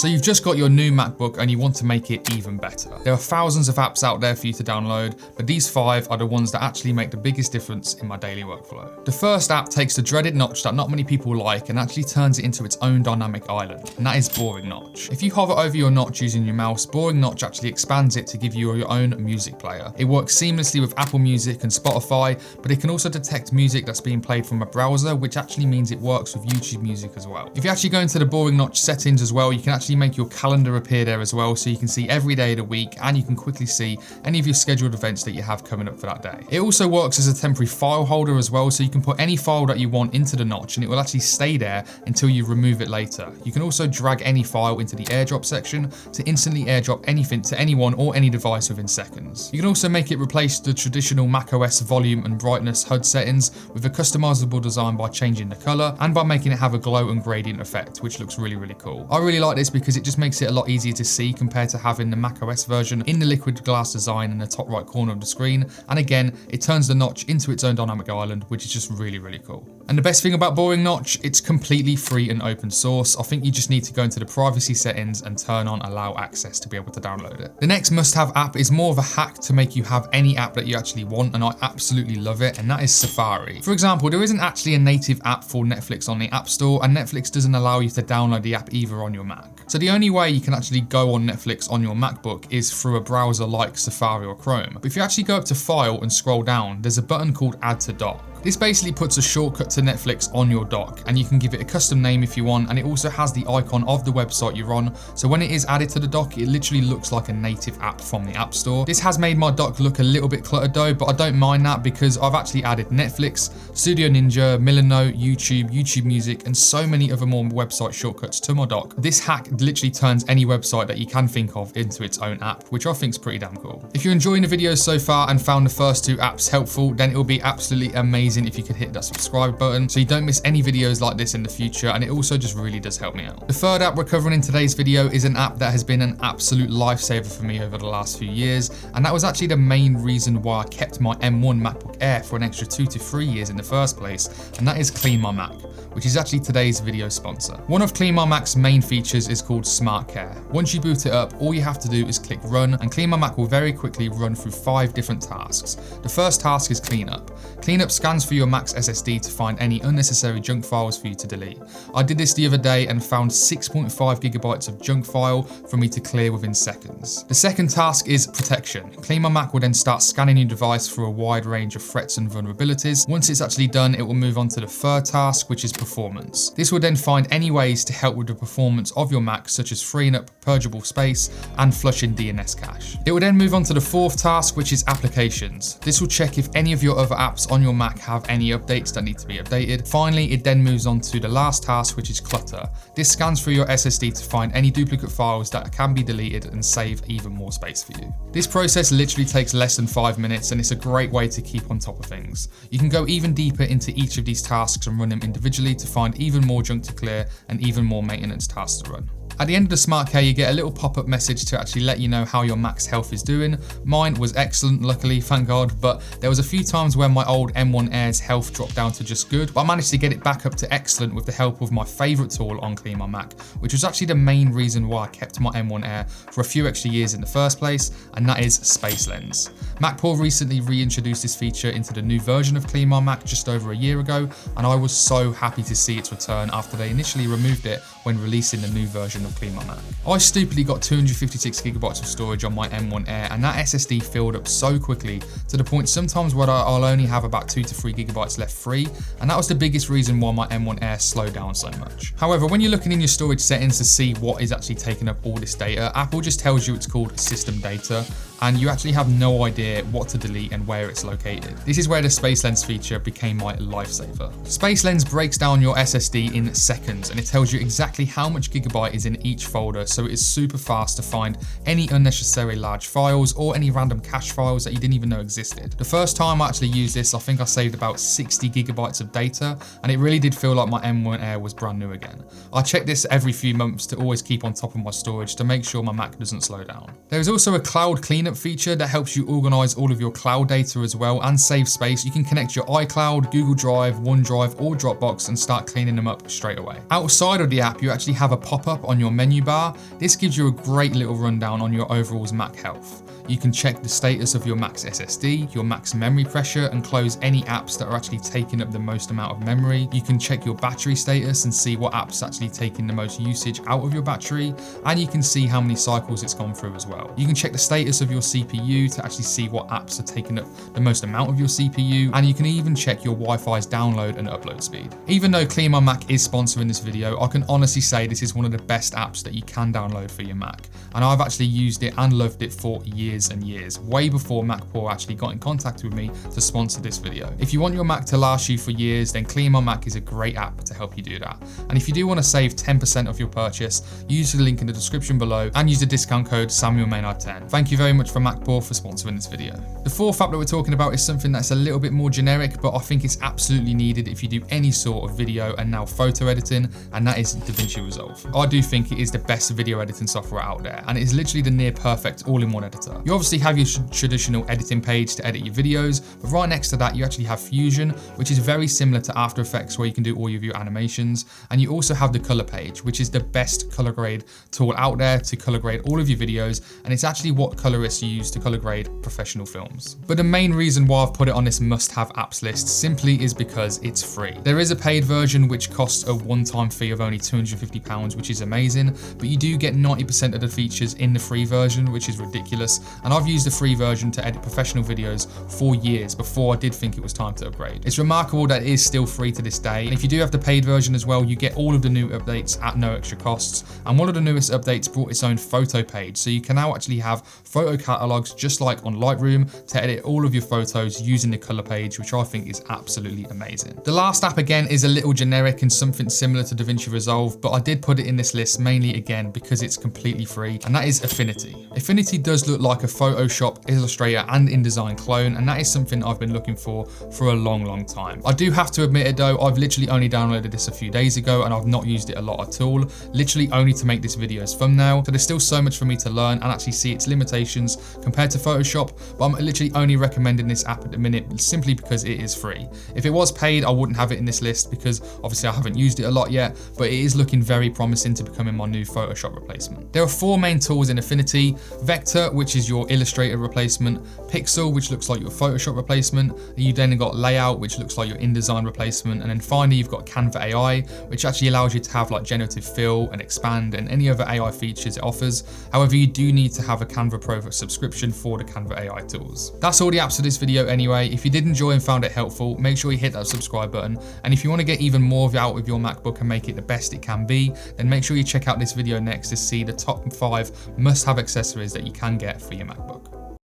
So you've just got your new MacBook and you want to make it even better. There are thousands of apps out there for you to download, but these 5 are the ones that actually make the biggest difference in my daily workflow. The first app takes the dreaded notch that not many people like and actually turns it into its own dynamic island, and that is Boring Notch. If you hover over your notch using your mouse, Boring Notch actually expands it to give you your own music player. It works seamlessly with Apple Music and Spotify, but it can also detect music that's being played from a browser, which actually means it works with YouTube Music as well. If you actually go into the Boring Notch settings as well, you can actually make your calendar appear there as well, so you can see every day of the week and you can quickly see any of your scheduled events that you have coming up for that day. It also works as a temporary file holder as well, so you can put any file that you want into the notch and it will actually stay there until you remove it later. You can also drag any file into the airdrop section to instantly airdrop anything to anyone or any device within seconds. You can also make it replace the traditional macOS volume and brightness HUD settings with a customizable design by changing the color and by making it have a glow and gradient effect, which looks really, really cool. I really like this because it just makes it a lot easier to see compared to having the macOS version in the liquid glass design in the top right corner of the screen. And again, it turns the notch into its own dynamic island, which is just really, really cool. And the best thing about Boring Notch, it's completely free and open source. I think you just need to go into the privacy settings and turn on allow access to be able to download it. The next must-have app is more of a hack to make you have any app that you actually want, and I absolutely love it, and that is Safari. For example, there isn't actually a native app for Netflix on the App Store, and Netflix doesn't allow you to download the app either on your Mac. So the only way you can actually go on Netflix on your MacBook is through a browser like Safari or Chrome. But if you actually go up to File and scroll down, there's a button called Add to Dock. This basically puts a shortcut to Netflix on your dock, and you can give it a custom name if you want, and it also has the icon of the website you're on, so when it is added to the dock, it literally looks like a native app from the App Store. This has made my dock look a little bit cluttered though, but I don't mind that because I've actually added Netflix, Studio Ninja, Milanote, YouTube Music, and so many other more website shortcuts to my dock. This hack literally turns any website that you can think of into its own app, which I think is pretty damn cool. If you're enjoying the videos so far and found the first 2 apps helpful, then it will be absolutely amazing if you could hit that subscribe button so you don't miss any videos like this in the future, and it also just really does help me out. The third app we're covering in today's video is an app that has been an absolute lifesaver for me over the last few years, and that was actually the main reason why I kept my M1 MacBook Air for an extra 2 to 3 years in the first place, and that is CleanMyMac, which is actually today's video sponsor. One of CleanMyMac's main features is called Smart Care. Once you boot it up, all you have to do is click run, and CleanMyMac will very quickly run through 5 different tasks. The first task is cleanup. Cleanup scans for your Mac's SSD to find any unnecessary junk files for you to delete. I did this the other day and found 6.5 gigabytes of junk file for me to clear within seconds. The second task is protection. CleanMyMac will then start scanning your device for a wide range of threats and vulnerabilities. Once it's actually done, it will move on to the third task, which is performance. This will then find any ways to help with the performance of your Mac, such as freeing up purgeable space and flushing DNS cache. It will then move on to the fourth task, which is applications. This will check if any of your other apps on your Mac have any updates that need to be updated. Finally, it then moves on to the last task, which is clutter. This scans through your SSD to find any duplicate files that can be deleted and save even more space for you. This process literally takes less than 5 minutes, and it's a great way to keep on top of things. You can go even deeper into each of these tasks and run them individually to find even more junk to clear and even more maintenance tasks to run. At the end of the Smart Care, you get a little pop-up message to actually let you know how your Mac's health is doing. Mine was excellent, luckily, thank God, but there was a few times where my old M1 Air's health dropped down to just good, but I managed to get it back up to excellent with the help of my favourite tool on CleanMyMac, which was actually the main reason why I kept my M1 Air for a few extra years in the first place, and that is Space Lens. MacPaul recently reintroduced this feature into the new version of CleanMyMac just over a year ago, and I was so happy to see its return after they initially removed it when releasing the new version of CleanMyMac. I stupidly got 256 gigabytes of storage on my M1 Air, and that SSD filled up so quickly to the point sometimes where I'll only have about 2 to 3 gigabytes left free, and that was the biggest reason why my M1 Air slowed down so much. However, when you're looking in your storage settings to see what is actually taking up all this data, Apple just tells you it's called system data, and you actually have no idea what to delete and where it's located. This is where the Space Lens feature became my lifesaver. Space Lens breaks down your SSD in seconds, and it tells you exactly how much gigabyte is in each folder, so it is super fast to find any unnecessary large files or any random cache files that you didn't even know existed. The first time I actually used this, I think I saved about 60 gigabytes of data, and it really did feel like my M1 Air was brand new again. I check this every few months to always keep on top of my storage to make sure my Mac doesn't slow down. There is also a cloud cleanup cleanup feature that helps you organize all of your cloud data as well and save space. You can connect your iCloud, Google Drive, OneDrive, or Dropbox and start cleaning them up straight away. Outside of the app, you actually have a pop-up on your menu bar. This gives you a great little rundown on your overall Mac health. You can check the status of your Mac's SSD, your Mac's memory pressure, and close any apps that are actually taking up the most amount of memory. You can check your battery status and see what apps actually taking the most usage out of your battery, and you can see how many cycles it's gone through as well. You can check the status of your CPU to actually see what apps are taking up the most amount of your CPU, and you can even check your Wi-Fi's download and upload speed. Even though CleanMyMac is sponsoring this video, I can honestly say this is one of the best apps that you can download for your Mac, and I've actually used it and loved it for years and years, way before Mac Pro actually got in contact with me to sponsor this video. If you want your Mac to last you for years, then CleanMyMac is a great app to help you do that. And if you do want to save 10% of your purchase, use the link in the description below and use the discount code SamuelMaynard10. Thank you very much for Mac Pro for sponsoring this video. The fourth app that we're talking about is something that's a little bit more generic, but I think it's absolutely needed if you do any sort of video and now photo editing, and that is DaVinci Resolve. I do think it is the best video editing software out there, and it is literally the near perfect all-in-one editor. You obviously have your traditional editing page to edit your videos, but right next to that you actually have Fusion, which is very similar to After Effects where you can do all of your animations, and you also have the color page, which is the best color grade tool out there to color grade all of your videos, and it's actually what colorists use to color grade professional films. But the main reason why I've put it on this must-have apps list simply is because it's free. There is a paid version which costs a one-time fee of only £250, which is amazing, but you do get 90% of the features in the free version, which is ridiculous, and I've used the free version to edit professional videos for years before I did think it was time to upgrade. It's remarkable that it is still free to this day, and if you do have the paid version as well, you get all of the new updates at no extra costs, and one of the newest updates brought its own photo page, so you can now actually have photo catalogs just like on Lightroom to edit all of your photos using the color page, which I think is absolutely amazing. The last app again is a little generic and something similar to DaVinci Resolve, but I did put it in this list mainly again because it's completely free, and that is Affinity. Affinity does look like a Photoshop, Illustrator, and InDesign clone, and that is something I've been looking for a long time. I do have to admit it though, I've literally only downloaded this a few days ago and I've not used it a lot at all, literally only to make this video's thumbnail, so there's still so much for me to learn and actually see its limitations compared to Photoshop, but I'm literally only recommending this app at the minute simply because it is free. If it was paid, I wouldn't have it in this list because obviously I haven't used it a lot yet, but it is looking very promising to becoming my new Photoshop replacement. There are four main tools in Affinity: Vector, which is your Illustrator replacement; Pixel, which looks like your Photoshop replacement; you then got Layout, which looks like your InDesign replacement; and then finally you've got Canva AI, which actually allows you to have like generative fill and expand and any other AI features it offers. However, you do need to have a Canva Pro subscription for the Canva AI tools. That's all the apps for this video anyway. If you did enjoy and found it helpful, make sure you hit that subscribe button, and if you want to get even more of it out with your MacBook and make it the best it can be, then make sure you check out this video next to see the top 5 must-have accessories that you can get for your MacBook.